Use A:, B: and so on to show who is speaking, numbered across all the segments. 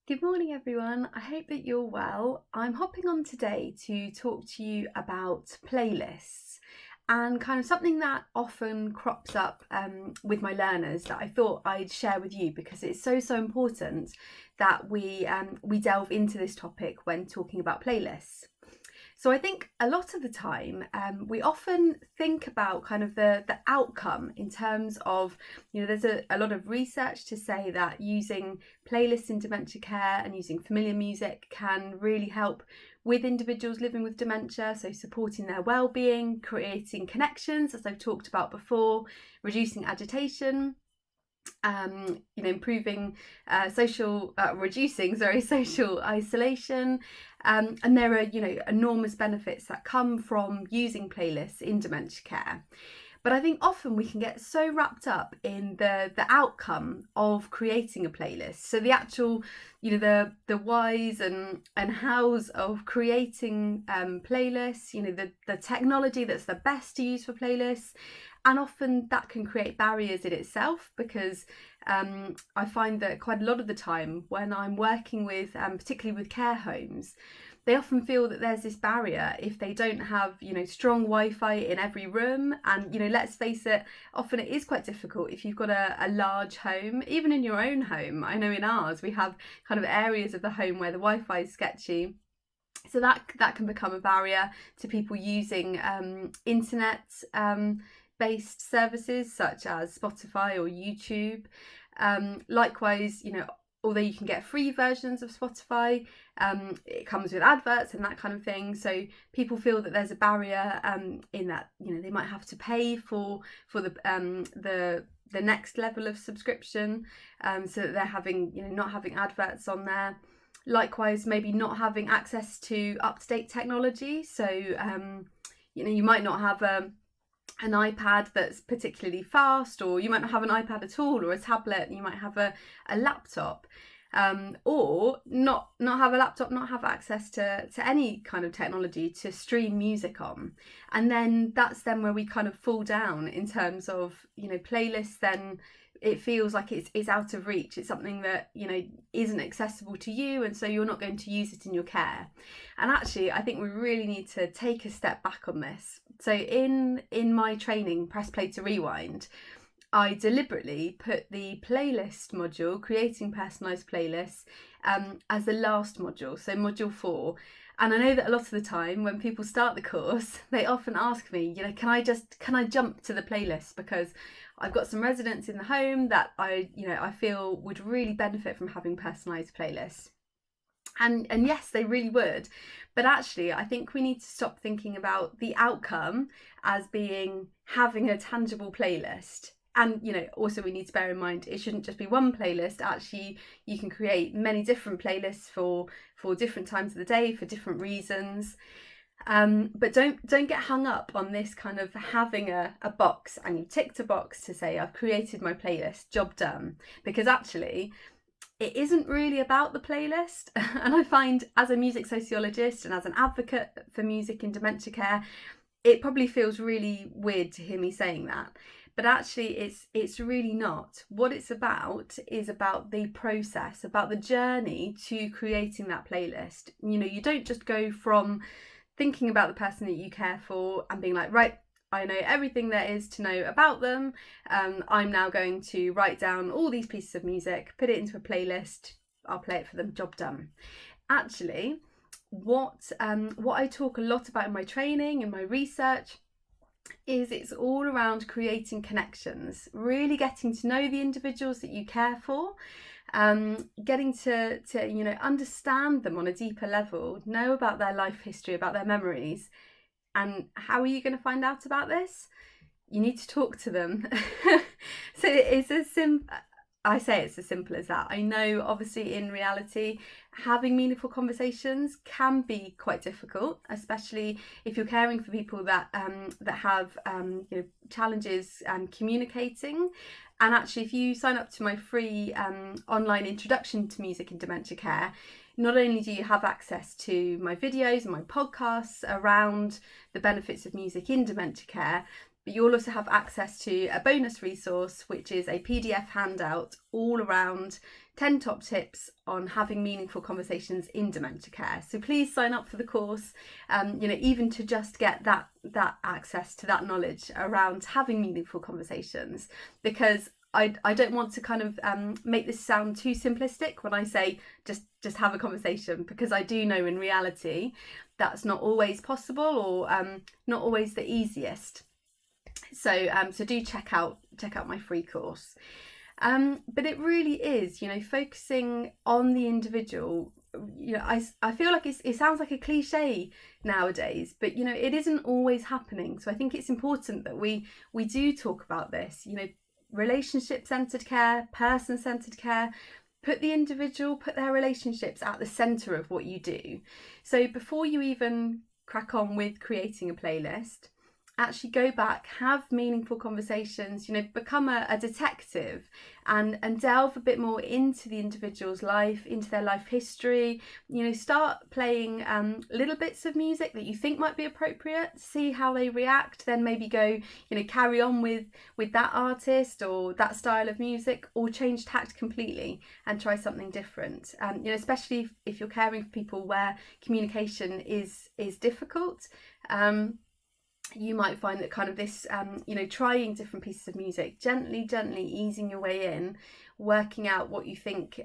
A: Good morning, everyone. I hope that you're well. I'm hopping on today to talk to you about playlists and kind of something that often crops up with my learners that I thought I'd share with you because it's so important that we delve into this topic when talking about playlists. So I think a lot of the time we often think about kind of the outcome in terms of, there's a lot of research to say that using playlists in dementia care and using familiar music can really help with individuals living with dementia, so supporting their well-being, creating connections, as I've talked about before, reducing agitation, improving reducing social isolation, and there are enormous benefits that come from using playlists in dementia care. But I think often we can get so wrapped up in the outcome of creating a playlist. So the actual, the whys and hows of creating playlists, the technology that's the best to use for playlists. And often that can create barriers in itself because I find that quite a lot of the time when I'm working with, particularly with care homes, they often feel that there's this barrier if they don't have, strong Wi-Fi in every room. And, let's face it, often it is quite difficult if you've got a large home, even in your own home. I know in ours, we have kind of areas of the home where the Wi-Fi is sketchy. So that can become a barrier to people using internet based services such as Spotify or YouTube. Likewise, although you can get free versions of Spotify, it comes with adverts and that kind of thing. So people feel that there's a barrier in that, they might have to pay for the next level of subscription, so that they're having, not having adverts on there. Likewise, maybe not having access to up-to-date technology. So, you might not have an iPad that's particularly fast, or you might not have an iPad at all, or a tablet. You might have a laptop, or not have a laptop, not have access to any kind of technology to stream music on. And then that's where we kind of fall down in terms of, playlists. Then it feels like it's out of reach. It's something that, isn't accessible to you, and so you're not going to use it in your care. And actually, I think we really need to take a step back on this. So in my training, Press Play to Rewind, I deliberately put the playlist module, creating personalised playlists, as the last module, so module 4. And I know that a lot of the time when people start the course, they often ask me, can I jump to the playlist, because I've got some residents in the home that I feel would really benefit from having personalised playlists. And yes, they really would. But actually, I think we need to stop thinking about the outcome as being having a tangible playlist. And, also we need to bear in mind, it shouldn't just be one playlist. Actually, you can create many different playlists for different times of the day, for different reasons. But don't get hung up on this kind of having a box and you've ticked a box to say, I've created my playlist, job done. Because actually, it isn't really about the playlist. And I find, as a music sociologist and as an advocate for music in dementia care, it probably feels really weird to hear me saying that. But actually, it's really not. What it's about is about the process, about the journey to creating that playlist. You don't just go from thinking about the person that you care for and being like, right, I know everything there is to know about them. I'm now going to write down all these pieces of music, put it into a playlist. I'll play it for them, job done. Actually, what I talk a lot about in my training and my research is it's all around creating connections, really getting to know the individuals that you care for, getting to understand them on a deeper level, know about their life history, about their memories. And how are you going to find out about this? You need to talk to them. So it's as simple. I say it's as simple as that. I know, obviously, in reality, having meaningful conversations can be quite difficult, especially if you're caring for people that have challenges communicating. And actually, if you sign up to my free online introduction to music in dementia care, not only do you have access to my videos and my podcasts around the benefits of music in dementia care, but you'll also have access to a bonus resource, which is a PDF handout all around 10 top tips on having meaningful conversations in dementia care. So please sign up for the course, even to just get that access to that knowledge around having meaningful conversations, because I don't want to kind of make this sound too simplistic when I say just have a conversation, because I do know in reality that's not always possible, or not always the easiest. So do check out my free course. But it really is, focusing on the individual. I feel like it sounds like a cliche nowadays, but it isn't always happening. So I think it's important that we do talk about this. Relationship-centered care, person-centered care. Put the individual, put their relationships at the centre of what you do. So before you even crack on with creating a playlist, actually go back, have meaningful conversations, become a detective and delve a bit more into the individual's life, into their life history. Start playing little bits of music that you think might be appropriate, see how they react, then maybe go, carry on with that artist or that style of music, or change tact completely and try something different. Especially if you're caring for people where communication is difficult. You might find that kind of this, trying different pieces of music, gently easing your way in, working out what you think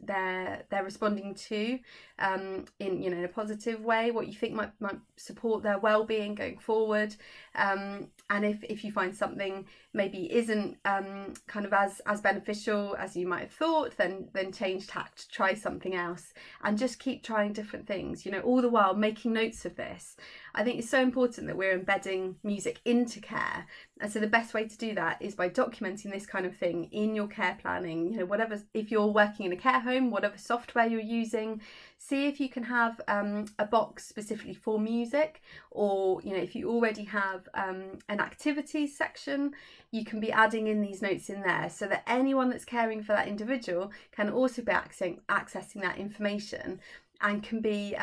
A: they're responding to in a positive way, what you think might support their well-being going forward, and if you find something maybe isn't kind of as beneficial as you might have thought, then change tact, try something else, and just keep trying different things, all the while making notes of this. I think it's so important that we're embedding music into care. And so the best way to do that is by documenting this kind of thing in your care planning. Whatever, if you're working in a care home, whatever software you're using, see if you can have a box specifically for music, or if you already have an activities section, you can be adding in these notes in there, so that anyone that's caring for that individual can also be accessing that information, and can be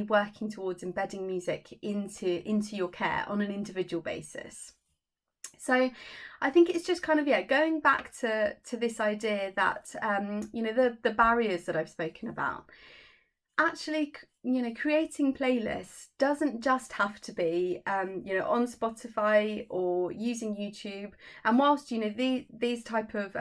A: working towards embedding music into your care on an individual basis. So I think it's just kind of, going back to this idea that, the barriers that I've spoken about. Actually, creating playlists doesn't just have to be, on Spotify or using YouTube. And whilst, these type of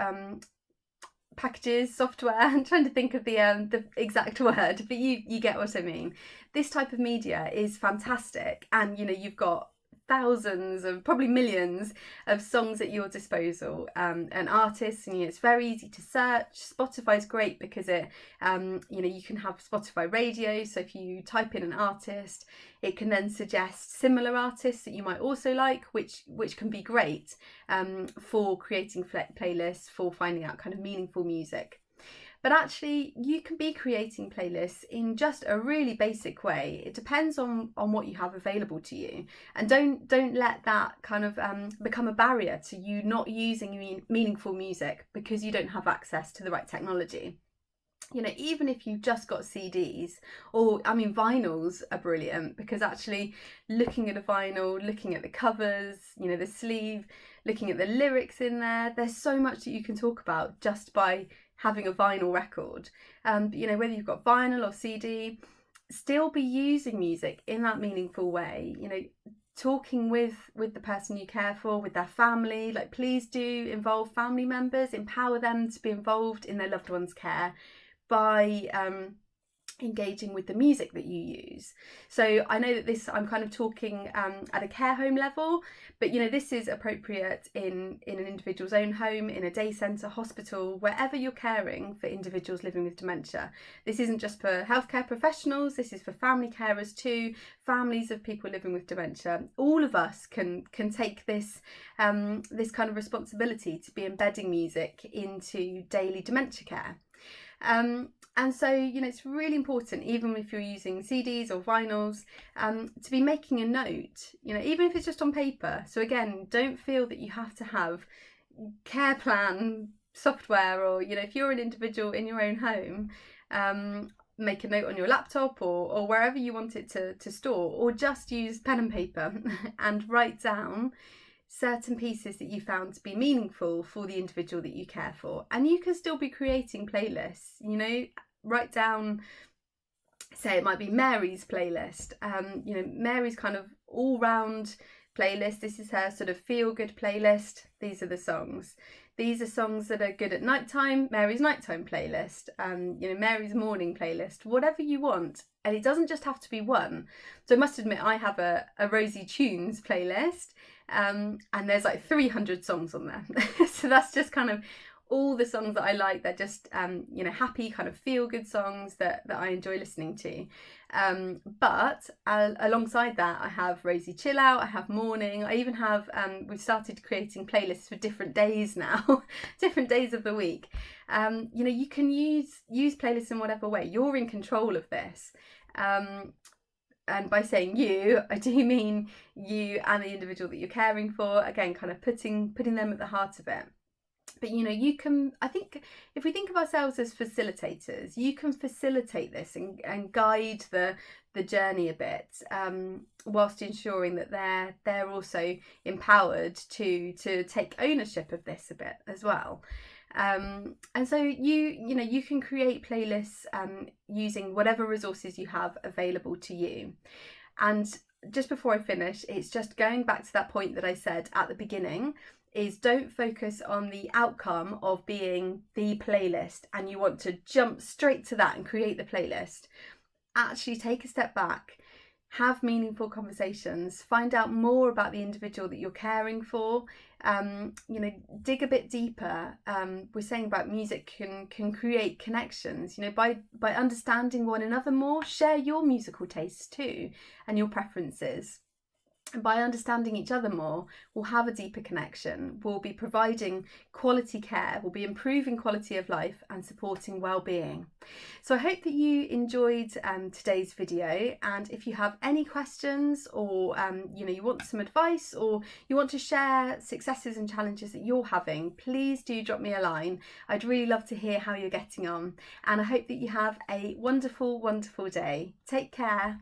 A: packages, software, I'm trying to think of the exact word, but you get what I mean. This type of media is fantastic, and you've got thousands of, probably millions of songs at your disposal, and artists, and it's very easy to search. Spotify's great because it you can have Spotify radio, so if you type in an artist, it can then suggest similar artists that you might also like, which can be great for creating playlists, for finding out kind of meaningful music. But actually, you can be creating playlists in just a really basic way. It depends on what you have available to you, and don't let that kind of become a barrier to you not using meaningful music because you don't have access to the right technology. Even if you've just got CDs, or vinyls are brilliant, because actually looking at a vinyl, looking at the covers, the sleeve, looking at the lyrics in there's so much that you can talk about just by having a vinyl record. Whether you've got vinyl or CD, still be using music in that meaningful way. Talking with the person you care for, with their family. Like, please do involve family members, empower them to be involved in their loved one's care by engaging with the music that you use. So I know that this, I'm kind of talking at a care home level, but this is appropriate in an individual's own home, in a day centre, hospital, wherever you're caring for individuals living with dementia. This isn't just for healthcare professionals, this is for family carers too, families of people living with dementia. All of us can take this this kind of responsibility to be embedding music into daily dementia care. And so, it's really important, even if you're using CDs or vinyls, to be making a note, even if it's just on paper. So again, don't feel that you have to have care plan software, or, if you're an individual in your own home, make a note on your laptop or wherever you want it to store, or just use pen and paper and write down certain pieces that you found to be meaningful for the individual that you care for. And you can still be creating playlists, you know, write down, say it might be Mary's playlist, you know, Mary's kind of all-round playlist. This is her sort of feel-good playlist. These are the songs. These are songs that are good at nighttime, Mary's nighttime playlist, you know, Mary's morning playlist, whatever you want. And it doesn't just have to be one. So I must admit, I have a Rosie Tunes playlist, and there's like 300 songs on there. So that's just kind of all the songs that I like. They're just, you know, happy kind of feel good songs that I enjoy listening to. But alongside that, I have Rosie Chill Out, I have Morning, I even have, we've started creating playlists for different days now, different days of the week. You know, you can use playlists in whatever way. You're in control of this. And by saying you, I do mean you and the individual that you're caring for, again, kind of putting them at the heart of it. But, you know, you can, I think, if we think of ourselves as facilitators, you can facilitate this and guide the journey a bit, whilst ensuring that they're also empowered to take ownership of this a bit as well. And so you know, you can create playlists using whatever resources you have available to you. And just before I finish, it's just going back to that point that I said at the beginning, is don't focus on the outcome of being the playlist and you want to jump straight to that and create the playlist. Actually take a step back, have meaningful conversations, find out more about the individual that you're caring for, you know, dig a bit deeper. We're saying about music can create connections, you know, by understanding one another more. Share your musical tastes too and your preferences. And by understanding each other more, we'll have a deeper connection. We'll be providing quality care, we'll be improving quality of life and supporting well-being. So I hope that you enjoyed today's video, and if you have any questions or you know, you want some advice or you want to share successes and challenges that you're having, please do drop me a line. I'd really love to hear how you're getting on, and I hope that you have a wonderful, wonderful day. Take care.